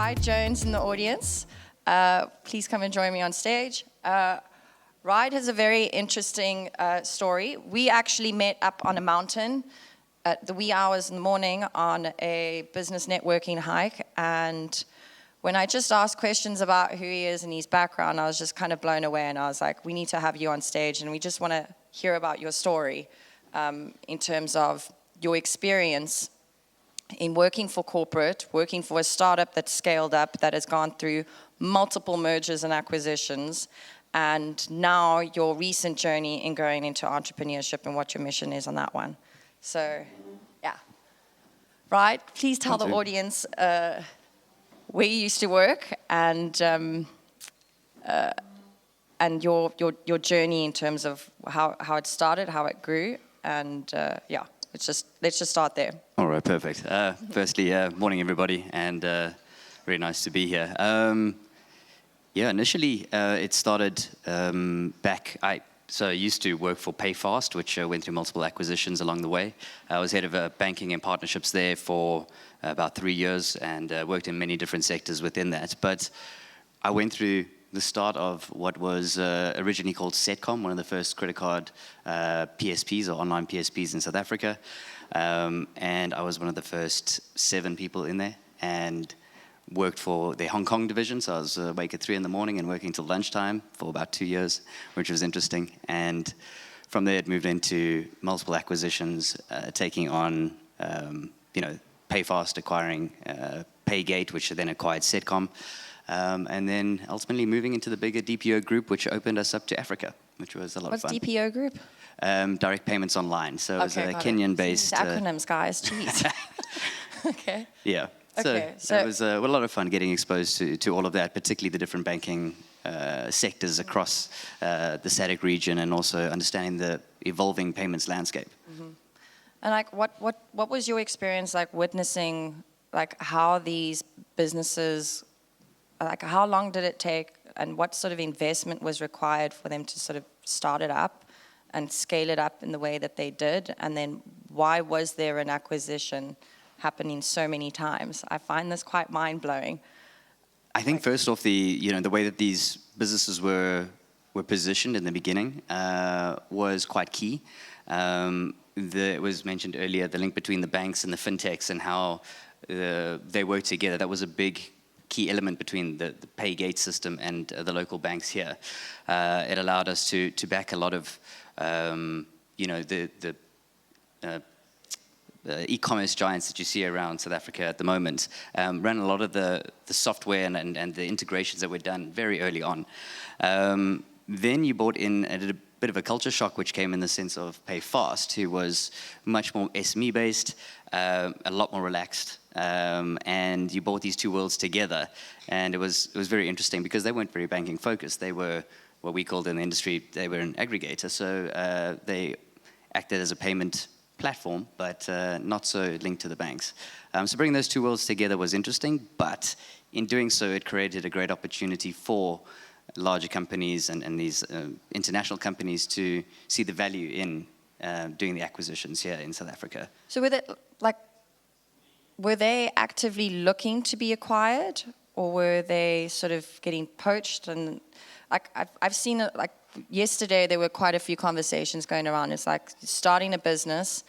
Ryde Jones in the audience. Please come and join me on stage. Ryde has a very interesting story. We actually met up on a mountain at the wee hours in the morning on a business networking hike, and when I just asked questions about who he is and his background, I was just kind of blown away, and I was like, we need to have you on stage, and we just want to hear about your story in terms of your experience in working for corporate, working for a startup that's scaled up, that has gone through multiple mergers and acquisitions, and now your recent journey in going into entrepreneurship and what your mission is on that one. So, yeah. Ryde, please tell the audience where you used to work and your journey in terms of how it started, how it grew, and yeah, let's just start there. All right, perfect. Firstly, morning everybody, and very nice to be here. Initially it started back. I used to work for PayFast, which went through multiple acquisitions along the way. I was head of banking and partnerships there for about 3 years, and worked in many different sectors within that. But I went through the start of what was originally called Setcom, one of the first credit card PSPs, or online PSPs in South Africa. And I was one of the first 7 people in there, and worked for the Hong Kong division. So I was awake at 3 a.m. and working till lunchtime for about 2 years, which was interesting. And from there, it moved into multiple acquisitions, taking on, PayFast acquiring Paygate, which then acquired Setcom. And then ultimately moving into the bigger DPO group, which opened us up to Africa, which was a lot of fun. What's DPO group? Direct Payments Online. So it was a Kenyan-based... These acronyms, guys, jeez. Okay. Yeah. Okay, so it was a lot of fun getting exposed to all of that, particularly the different banking sectors across the SADC region, and also understanding the evolving payments landscape. Mm-hmm. And like, what was your experience like witnessing like how these businesses, like how long did it take, and what sort of investment was required for them to sort of start it up and scale it up in the way that they did? And then why was there an acquisition happening so many times? I find this quite mind-blowing. I think first off, the way that these businesses were positioned in the beginning was quite key. It was mentioned earlier, the link between the banks and the fintechs and how they work together. That was a big key element between the Paygate system and the local banks here. It allowed us to back a lot of the e-commerce giants that you see around South Africa at the moment. Ran a lot of the software and the integrations that were done very early on. Then you brought in a bit of a culture shock, which came in the sense of PayFast, who was much more SME based, a lot more relaxed, and you brought these two worlds together, and it was very interesting because they weren't very banking focused. They were what we called in the industry, they were an aggregator, so they acted as a payment platform, but not so linked to the banks. So bringing those two worlds together was interesting, but in doing so, it created a great opportunity for larger companies and these international companies to see the value in doing the acquisitions here in South Africa. So were they actively looking to be acquired, or were they sort of getting poached? And like I've seen it, like yesterday there were quite a few conversations going around. It's like starting a business.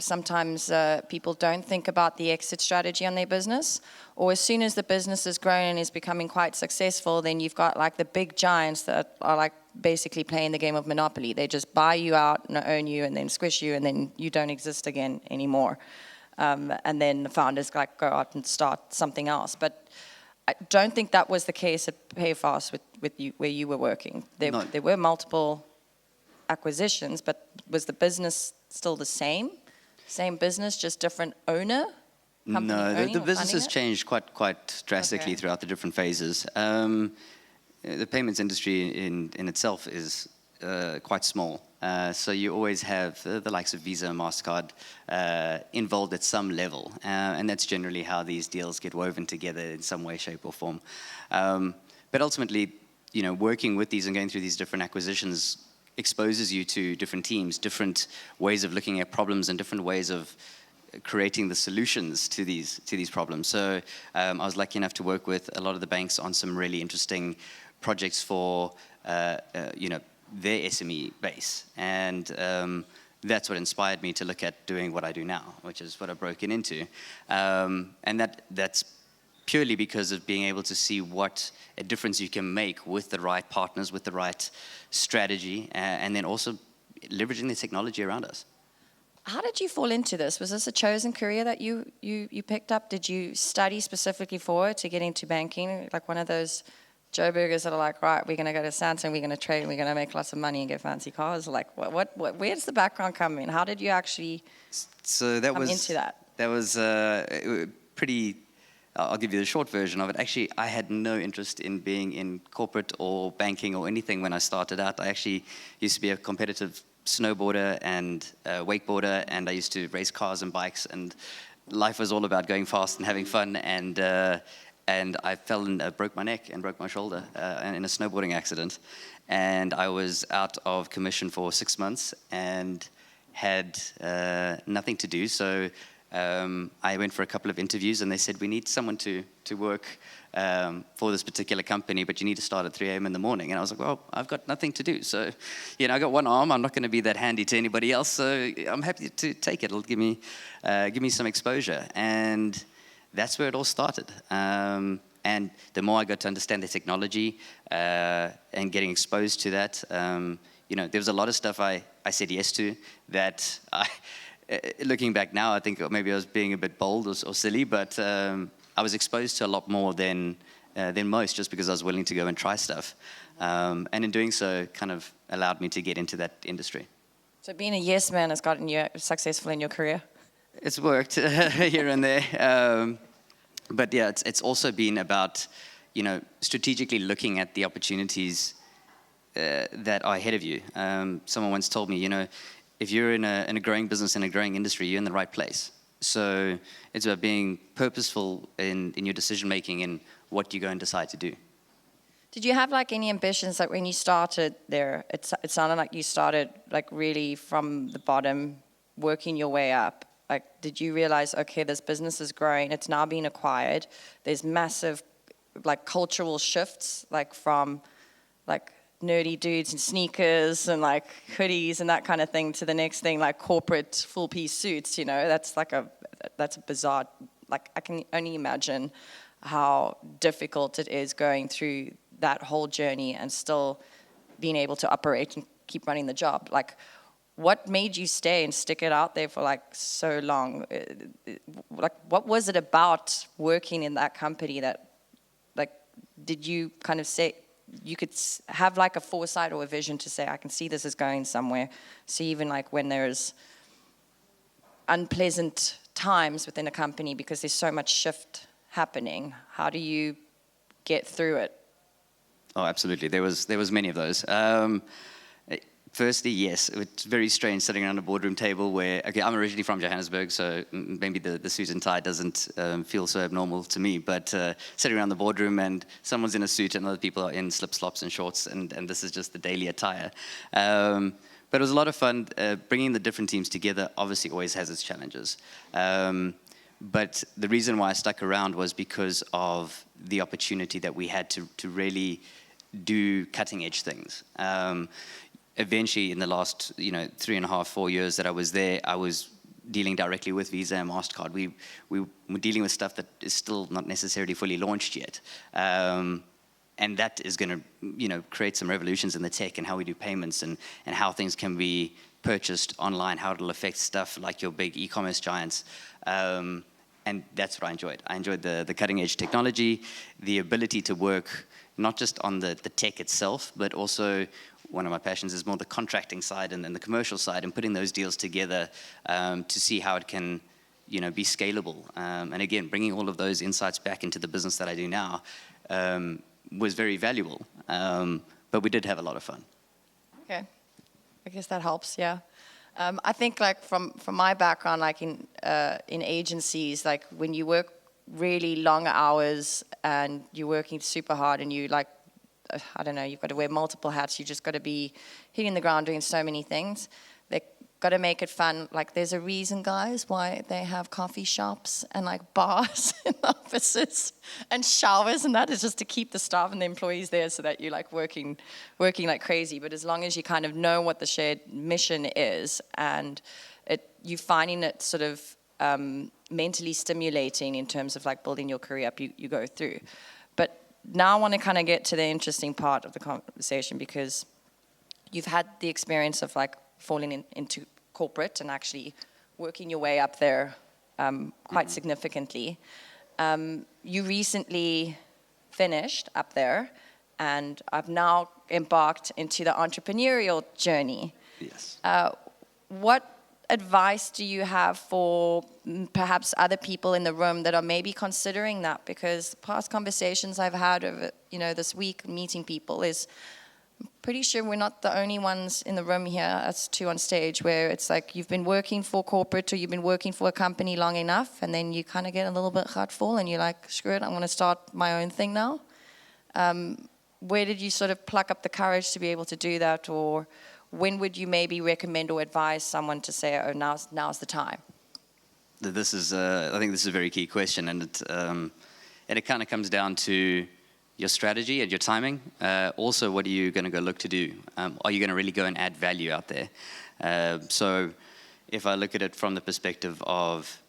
Sometimes people don't think about the exit strategy on their business, or as soon as the business is grown and is becoming quite successful, then you've got like the big giants that are like basically playing the game of Monopoly. They just buy you out and own you and then squish you, and then you don't exist again anymore. And then the founders like go out and start something else. But I don't think that was the case at PayFast with you, where you were working. There were multiple acquisitions, but was the business still the same? Same business, just different owner? No, the business has changed quite drastically throughout the different phases. The payments industry in itself is quite small. So you always have the likes of Visa and MasterCard involved at some level. And that's generally how these deals get woven together in some way, shape, or form. But ultimately, working with these and going through these different acquisitions exposes you to different teams, different ways of looking at problems, and different ways of creating the solutions to these problems. So I was lucky enough to work with a lot of the banks on some really interesting projects for their SME base, and that's what inspired me to look at doing what I do now, which is what I've broken into, and that's purely because of being able to see what a difference you can make with the right partners, with the right strategy, and then also leveraging the technology around us. How did you fall into this? Was this a chosen career that you picked up? Did you study specifically for it to get into banking? Like one of those Joe Burgers that are like, right, we're going to go to Santa and we're going to trade and we're going to make lots of money and get fancy cars. Like, what where does the background come in? How did you actually come into that? That was pretty... I'll give you the short version of it. Actually, I had no interest in being in corporate or banking or anything when I started out. I actually used to be a competitive snowboarder and wakeboarder, and I used to race cars and bikes, and life was all about going fast and having fun, and I fell and broke my neck and broke my shoulder in a snowboarding accident, and I was out of commission for 6 months and had nothing to do, so I went for a couple of interviews, and they said, we need someone to work for this particular company, but you need to start at 3 a.m. in the morning. And I was like, well, I've got nothing to do. So, I got one arm. I'm not going to be that handy to anybody else. So I'm happy to take it. It'll give me some exposure. And that's where it all started. And the more I got to understand the technology and getting exposed to that, there was a lot of stuff I said yes to that looking back now, I think maybe I was being a bit bold or silly, but I was exposed to a lot more than most, just because I was willing to go and try stuff. And in doing so, kind of allowed me to get into that industry. So being a yes man has gotten you successful in your career? It's worked here and there. But yeah, it's also been about, strategically looking at the opportunities that are ahead of you. Someone once told me, if you're in a growing business, in a growing industry, you're in the right place. So it's about being purposeful in your decision-making and what you go and decide to do. Did you have any ambitions when you started there? It sounded like you started really from the bottom, working your way up. Did you realize, okay, this business is growing, it's now being acquired, there's massive cultural shifts from nerdy dudes in sneakers and hoodies and that kind of thing to the next thing, corporate full-piece suits, that's that's a bizarre, I can only imagine how difficult it is going through that whole journey and still being able to operate and keep running the job. What made you stay and stick it out there for so long? What was it about working in that company that did you kind of say, you could have a foresight or a vision to say, I can see this is going somewhere. So even when there's unpleasant times within a company because there's so much shift happening, how do you get through it? Oh, absolutely. There was many of those. Firstly, yes, it's very strange sitting around a boardroom table where, okay, I'm originally from Johannesburg, so maybe the suit and tie doesn't feel so abnormal to me, but sitting around the boardroom and someone's in a suit and other people are in slip-slops and shorts, and this is just the daily attire. But it was a lot of fun. Bringing the different teams together obviously always has its challenges. But the reason why I stuck around was because of the opportunity that we had to really do cutting-edge things. Eventually, in the last 3.5, 4 years that I was there, I was dealing directly with Visa and MasterCard. We were dealing with stuff that is still not necessarily fully launched yet. And that is going to create some revolutions in the tech and how we do payments and how things can be purchased online, how it'll affect stuff like your big e-commerce giants. And that's what I enjoyed. I enjoyed the cutting-edge technology, the ability to work not just on the tech itself, but also one of my passions is more the contracting side and the commercial side, and putting those deals together to see how it can, be scalable. And again, bringing all of those insights back into the business that I do now was very valuable. But we did have a lot of fun. Okay, I guess that helps. Yeah, I think from my background, in agencies, when you work really long hours and you're working super hard and you I don't know, you've got to wear multiple hats, you just got to be hitting the ground doing so many things. got to make it fun. Like, there's a reason, guys, why they have coffee shops and like bars in offices and showers, and that is just to keep the staff and the employees there so that you're like working like crazy. But as long as you kind of know what the shared mission is, and you finding it sort of mentally stimulating in terms of like building your career up, you go through. But now I want to kind of get to the interesting part of the conversation, because you've had the experience of like falling into corporate and actually working your way up there quite significantly. You recently finished up there, and I've now embarked into the entrepreneurial journey. Yes. What advice do you have for perhaps other people in the room that are maybe considering that? Because past conversations I've had over, this week meeting people is, I'm pretty sure we're not the only ones in the room here, us two on stage, where it's like you've been working for corporate or you've been working for a company long enough, and then you kind of get a little bit hurtful and you're like, screw it, I'm going to start my own thing now. Where did you sort of pluck up the courage to be able to do that? Or when would you maybe recommend or advise someone to say, oh, now's the time? This is, I think this is a very key question, and it kind of comes down to your strategy and your timing. Also, what are you going to go look to do? Are you going to really go and add value out there? So if I look at it from the perspective of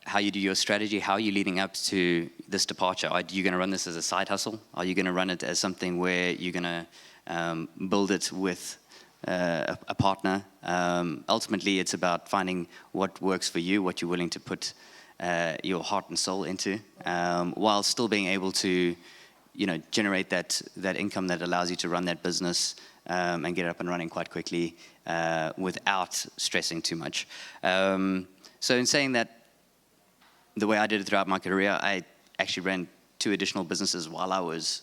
how you do your strategy, how are you leading up to this departure? Are you going to run this as a side hustle? Are you going to run it as something where you're going to build it with a partner? Ultimately, it's about finding what works for you, what you're willing to put your heart and soul into, while still being able to generate that income that allows you to run that business and get it up and running quite quickly without stressing too much. So in saying that, the way I did it throughout my career, I actually ran 2 additional businesses while I was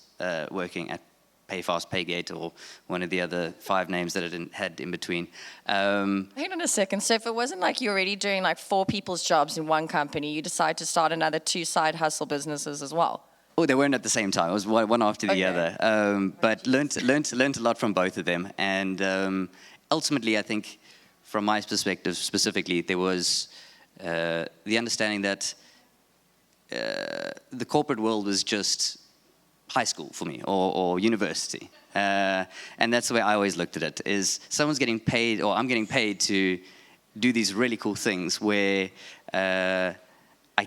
working at Payfast, Paygate, or one of the other 5 names that I had in between. Hang on a second. So if it wasn't like you're already doing like 4 people's jobs in one company, you decide to start another 2 side hustle businesses as well? Oh, they weren't at the same time. It was one after the other. But learned a lot from both of them. And ultimately, I think, from my perspective specifically, there was the understanding that the corporate world was just high school for me, or university. And that's the way I always looked at it, is someone's getting paid, or I'm getting paid to do these really cool things where I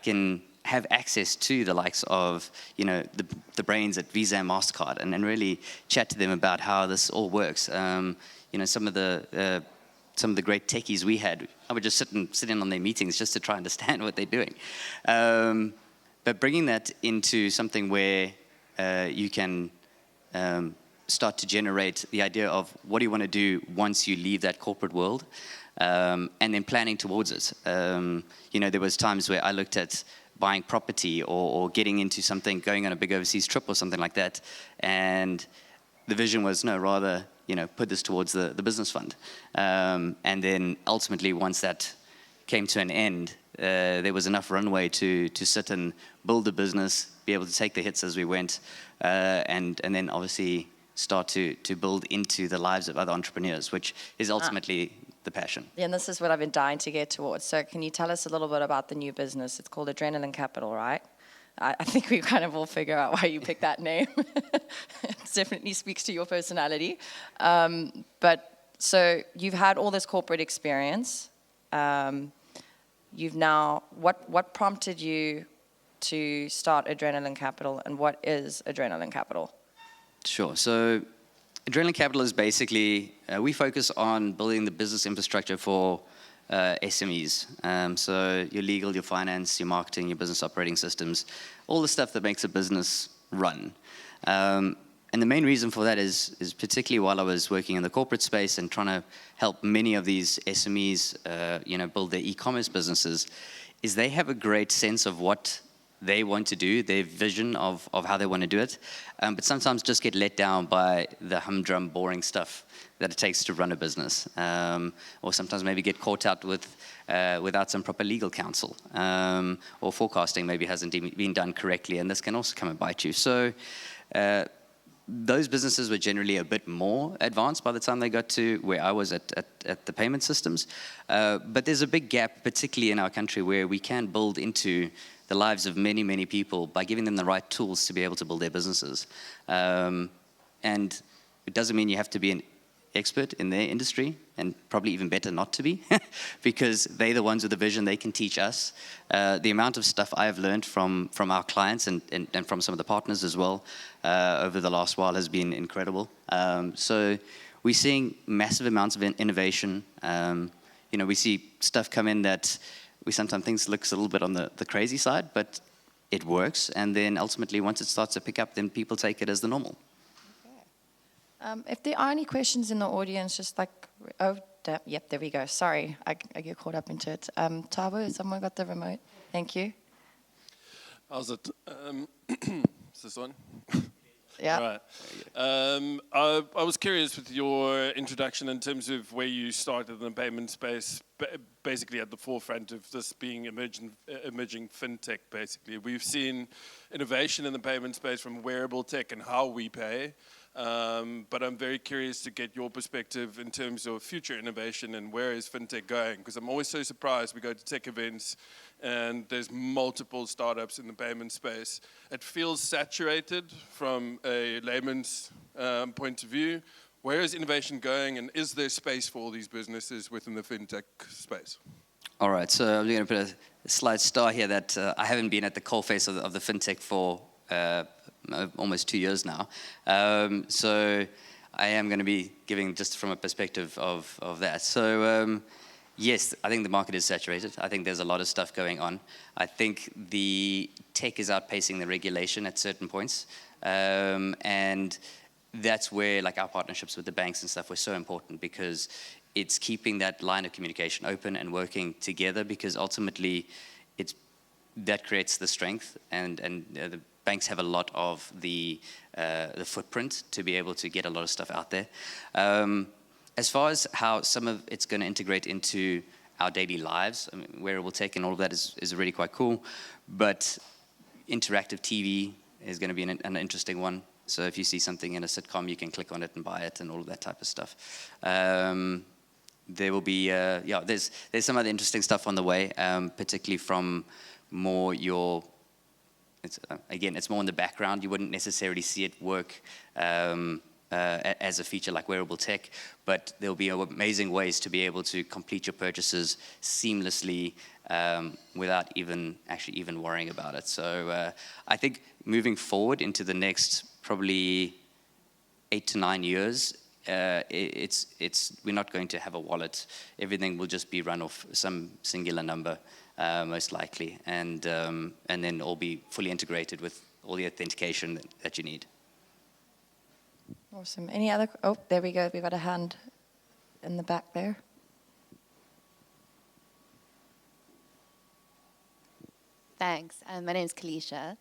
can have access to the likes of, the brains at Visa and MasterCard, and really chat to them about how this all works. Some of the great techies we had, I would just sit in on their meetings just to try and understand what they're doing. But bringing that into something where you can start to generate the idea of what do you want to do once you leave that corporate world, and then planning towards it. There was times where I looked at buying property or getting into something, going on a big overseas trip or something like that, and the vision was, no, rather, put this towards the business fund. And then ultimately, once that came to an end, there was enough runway to sit and build the business, be able to take the hits as we went, and then obviously start to build into the lives of other entrepreneurs, which is ultimately the passion. Yeah, and this is what I've been dying to get towards. So can you tell us a little bit about the new business? It's called Adrenaline Capital, right? I think we kind of all figure out why you picked that name. It definitely speaks to your personality. But so you've had all this corporate experience. You've now, what prompted you to start Adrenaline Capital, and what is Adrenaline Capital? Sure. So Adrenaline Capital is basically, we focus on building the business infrastructure for SMEs. So your legal, your finance, your marketing, your business operating systems, all the stuff that makes a business run. And the main reason for that is particularly while I was working in the corporate space and trying to help many of these SMEs, build their e-commerce businesses, is they have a great sense of what they want to do, their vision of how they want to do it, but sometimes just get let down by the humdrum, boring stuff that it takes to run a business, or sometimes maybe get caught out without some proper legal counsel, or forecasting maybe hasn't been done correctly, and this can also come and bite you. So those businesses were generally a bit more advanced by the time they got to where I was at the payment systems. But there's a big gap, particularly in our country, where we can build into the lives of many, many people by giving them the right tools to be able to build their businesses. And it doesn't mean you have to be an expert in their industry, and probably even better not to be, because they're the ones with the vision. They can teach us. The amount of stuff I have learned from our clients and from some of the partners as well over the last while has been incredible. So we're seeing massive amounts of innovation. We see stuff come in that we sometimes think looks a little bit on the crazy side, but it works. And then ultimately, once it starts to pick up, then people take it as the normal. If there are any questions in the audience, just yep, there we go. Sorry, I get caught up into it. Tabo, has someone got the remote? Thank you. How's it? Is this on? Yeah. All right. I was curious with your introduction in terms of where you started in the payment space, basically at the forefront of this being emerging fintech, basically. We've seen innovation in the payment space from wearable tech and how we pay. But I'm very curious to get your perspective in terms of future innovation and where is fintech going? Because I'm always so surprised. We go to tech events and there's multiple startups in the payment space. It feels saturated from a layman's point of view. Where is innovation going, and is there space for all these businesses within the fintech space? All right, so I'm going to put a slight star here that I haven't been at the coalface of the fintech for almost 2 years now. So I am going to be giving just from a perspective of that. So yes, I think the market is saturated. I think there's a lot of stuff going on. I think the tech is outpacing the regulation at certain points. And that's where like our partnerships with the banks and stuff were so important, because it's keeping that line of communication open and working together, because ultimately that creates the strength, and the banks have a lot of the footprint to be able to get a lot of stuff out there. As far as how some of it's going to integrate into our daily lives, I mean, wearable tech and all of that is really quite cool, but interactive TV is going to be an interesting one. So if you see something in a sitcom, you can click on it and buy it and all of that type of stuff. There will be, there's some other interesting stuff on the way, particularly from more it's more in the background. You wouldn't necessarily see it work as a feature like wearable tech, but there'll be amazing ways to be able to complete your purchases seamlessly without even worrying about it. So I think moving forward into the next probably 8 to 9 years, we're not going to have a wallet. Everything will just be run off some singular number, most likely, and then all be fully integrated with all the authentication that you need. Awesome. Any other? Oh, there we go. We've got a hand in the back there. Thanks. My name is Kalisha.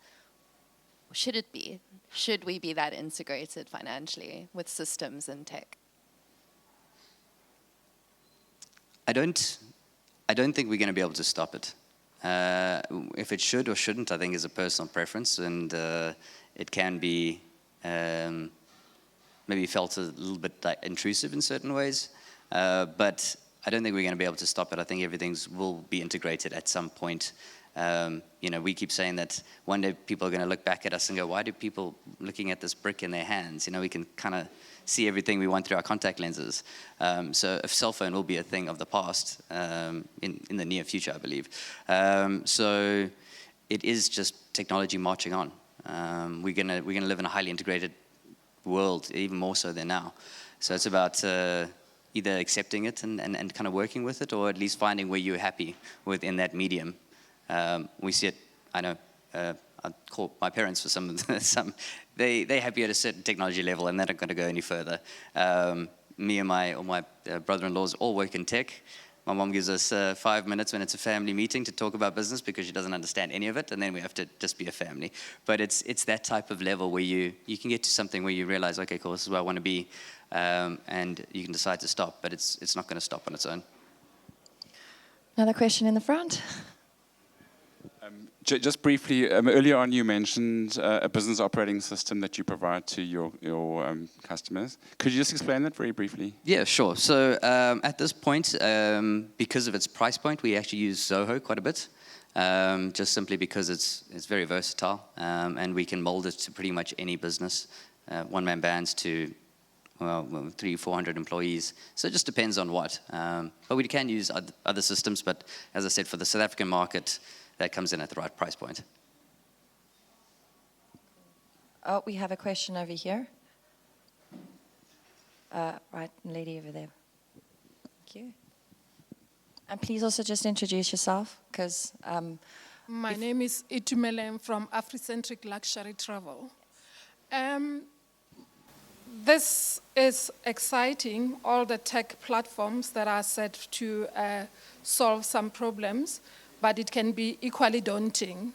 Should we be that integrated financially with systems and tech? I don't think we're going to be able to stop it. If it should or shouldn't, I think is a personal preference, and it can be maybe felt a little bit like intrusive in certain ways. But I don't think we're going to be able to stop it. I think everything will be integrated at some point. We keep saying that one day people are going to look back at us and go, why do people looking at this brick in their hands? We can kind of see everything we want through our contact lenses. So a cell phone will be a thing of the past in the near future, I believe. So it is just technology marching on. We're gonna live in a highly integrated world, even more so than now. So it's about either accepting it and kind of working with it, or at least finding where you're happy within that medium. We see it, I know, I call my parents for some, they're happy at a certain technology level and they're not going to go any further. Me and my brother-in-laws all work in tech. My mom gives us 5 minutes when it's a family meeting to talk about business because she doesn't understand any of it, and then we have to just be a family. But it's that type of level where you can get to something where you realize, okay, cool, this is where I want to be, and you can decide to stop, but it's not going to stop on its own. Another question in the front. Just briefly, earlier on you mentioned a business operating system that you provide to your customers. Could you just explain that very briefly? Yeah, sure. So at this point, because of its price point, we actually use Zoho quite a bit, just simply because it's very versatile, and we can mold it to pretty much any business, one-man bands to 300-400 employees. So it just depends on what. But we can use other systems, but as I said, for the South African market, that comes in at the right price point. Oh, we have a question over here. Right, lady over there. Thank you. And please also just introduce yourself, because... My name is Itumelem from Africentric Luxury Travel. This is exciting, all the tech platforms that are set to solve some problems, but it can be equally daunting.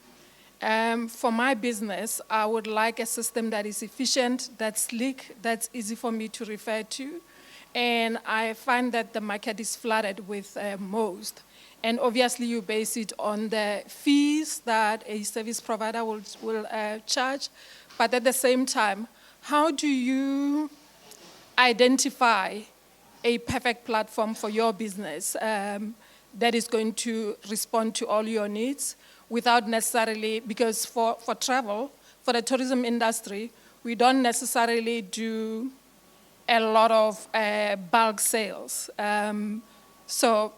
For my business, I would like a system that is efficient, that's sleek, that's easy for me to refer to. And I find that the market is flooded with most. And obviously you base it on the fees that a service provider will charge. But at the same time, how do you identify a perfect platform for your business that is going to respond to all your needs without necessarily, because for travel, for the tourism industry, we don't necessarily do a lot of bulk sales. So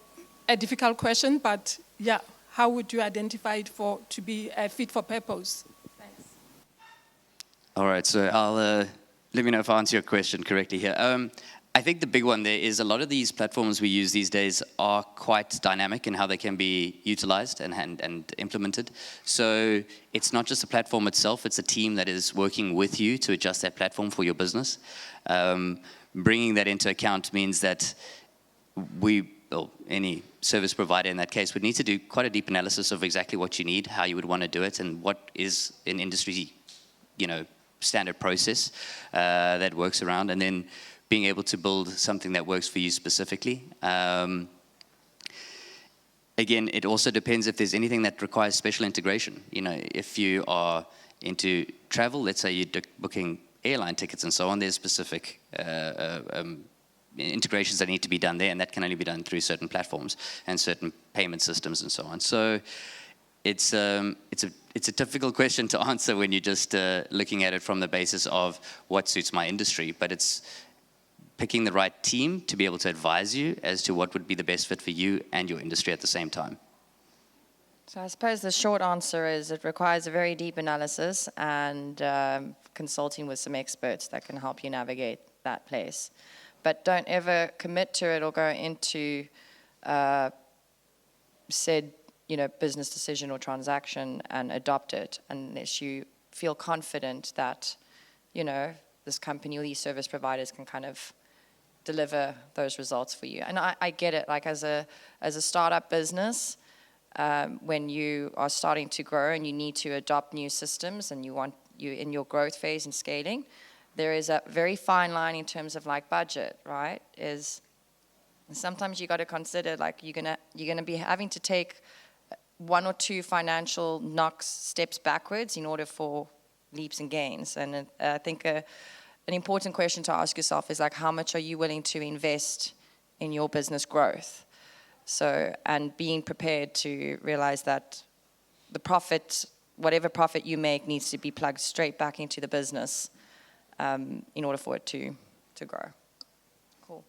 a difficult question, but yeah, how would you identify it to be fit for purpose? Thanks. All right, so I'll let me know if I answer your question correctly here. I think the big one there is a lot of these platforms we use these days are quite dynamic in how they can be utilized and implemented. So it's not just the platform itself, it's a team that is working with you to adjust that platform for your business. Bringing that into account means that any service provider in that case would need to do quite a deep analysis of exactly what you need, how you would want to do it, and what is an industry, standard process that works around, and then being able to build something that works for you specifically. Again, it also depends if there's anything that requires special integration. If you are into travel, let's say you're booking airline tickets and so on, there's specific integrations that need to be done there, and that can only be done through certain platforms and certain payment systems and so on. So it's a difficult question to answer when you're just looking at it from the basis of what suits my industry, but it's picking the right team to be able to advise you as to what would be the best fit for you and your industry at the same time. So I suppose the short answer is it requires a very deep analysis and consulting with some experts that can help you navigate that place. But don't ever commit to it or go into said business decision or transaction and adopt it unless you feel confident that this company or these service providers can kind of deliver those results for you. And I get it, like as a startup business, when you are starting to grow and you need to adopt new systems and you in your growth phase and scaling, there is a very fine line in terms of like budget, right? Sometimes you got to consider like you're gonna be having to take one or two financial steps backwards in order for leaps and gains. And I think an important question to ask yourself is like, how much are you willing to invest in your business growth? So, and being prepared to realize that the profit, whatever profit you make, needs to be plugged straight back into the business in order for it to grow. Cool.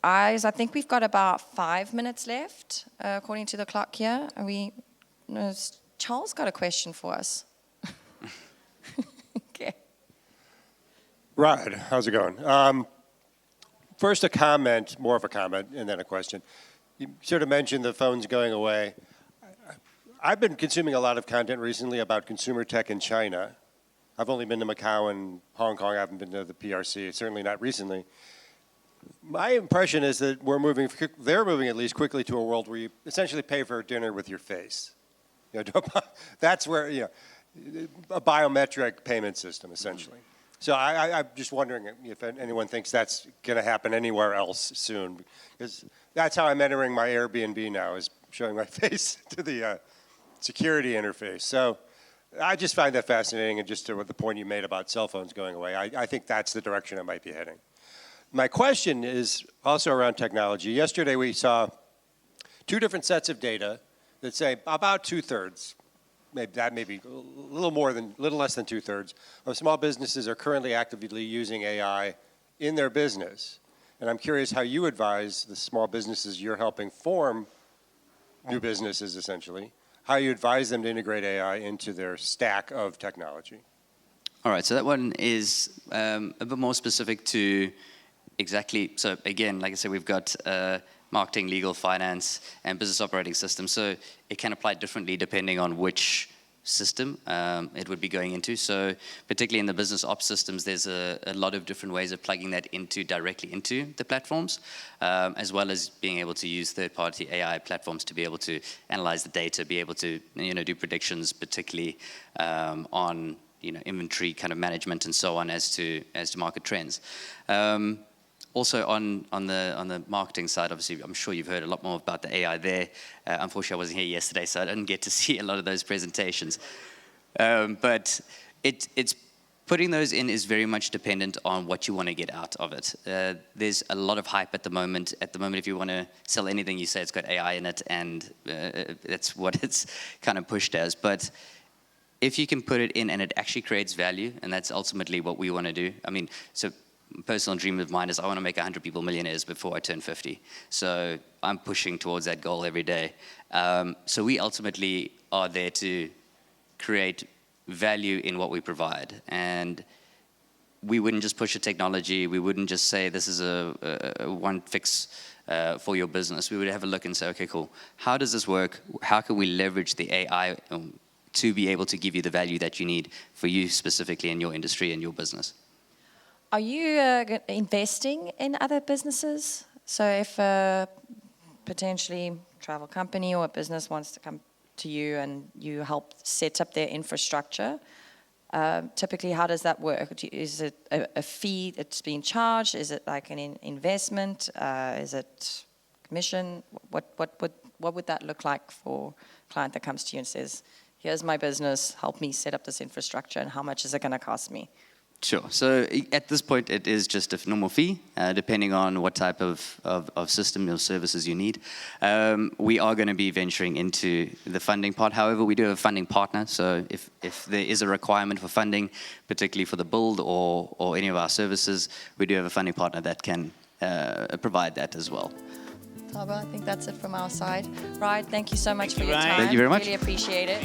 Guys, I think we've got about 5 minutes left, according to the clock here. Charles got a question for us. Okay. Ryde, how's it going? First a comment, more of a comment, and then a question. You sort of mentioned the phones going away. I've been consuming a lot of content recently about consumer tech in China. I've only been to Macau and Hong Kong. I haven't been to the PRC, certainly not recently. My impression is that they're moving at least quickly to a world where you essentially pay for dinner with your face. That's where, a biometric payment system, essentially. So I'm just wondering if anyone thinks that's going to happen anywhere else soon, because that's how I'm entering my Airbnb now, is showing my face to the security interface. So I just find that fascinating, and just to the point you made about cell phones going away, I think that's the direction it might be heading. My question is also around technology. Yesterday we saw two different sets of data that say about 2/3, maybe a little less than 2/3 of small businesses are currently actively using AI in their business. And I'm curious how you advise the small businesses you're helping form new businesses, essentially, how you advise them to integrate AI into their stack of technology. All right, so that one is a bit more specific to exactly, so again, like I said, we've got marketing, legal, finance, and business operating systems. So it can apply differently depending on which system it would be going into. So particularly in the business ops systems, there's a lot of different ways of plugging that directly into the platforms, as well as being able to use third-party AI platforms to be able to analyze the data, be able to do predictions, particularly on inventory kind of management and so on as to market trends. Also on the marketing side, obviously, I'm sure you've heard a lot more about the AI there. Unfortunately, I wasn't here yesterday, so I didn't get to see a lot of those presentations. But it's putting those in is very much dependent on what you want to get out of it. There's a lot of hype at the moment. At the moment, if you want to sell anything, you say it's got AI in it, and that's what it's kind of pushed as. But if you can put it in and it actually creates value, and that's ultimately what we want to do. I mean, so personal dream of mine is I want to make 100 people millionaires before I turn 50. So I'm pushing towards that goal every day. So we ultimately are there to create value in what we provide. And we wouldn't just push a technology. We wouldn't just say this is a one fix for your business. We would have a look and say, okay, cool. How does this work? How can we leverage the AI to be able to give you the value that you need for you specifically in your industry and your business? Are you investing in other businesses? So if a potentially travel company or a business wants to come to you and you help set up their infrastructure, typically how does that work? Is it a fee that's being charged? Is it like an investment? Is it commission? What would that look like for a client that comes to you and says, here's my business, help me set up this infrastructure, and how much is it going to cost me? Sure. So at this point, it is just a normal fee, depending on what type of system or services you need. We are going to be venturing into the funding part. However, we do have a funding partner. So if there is a requirement for funding, particularly for the build or any of our services, we do have a funding partner that can provide that as well. Taba, I think that's it from our side. Ryde, thank you so much for your time. Thank you very much. Really appreciate it.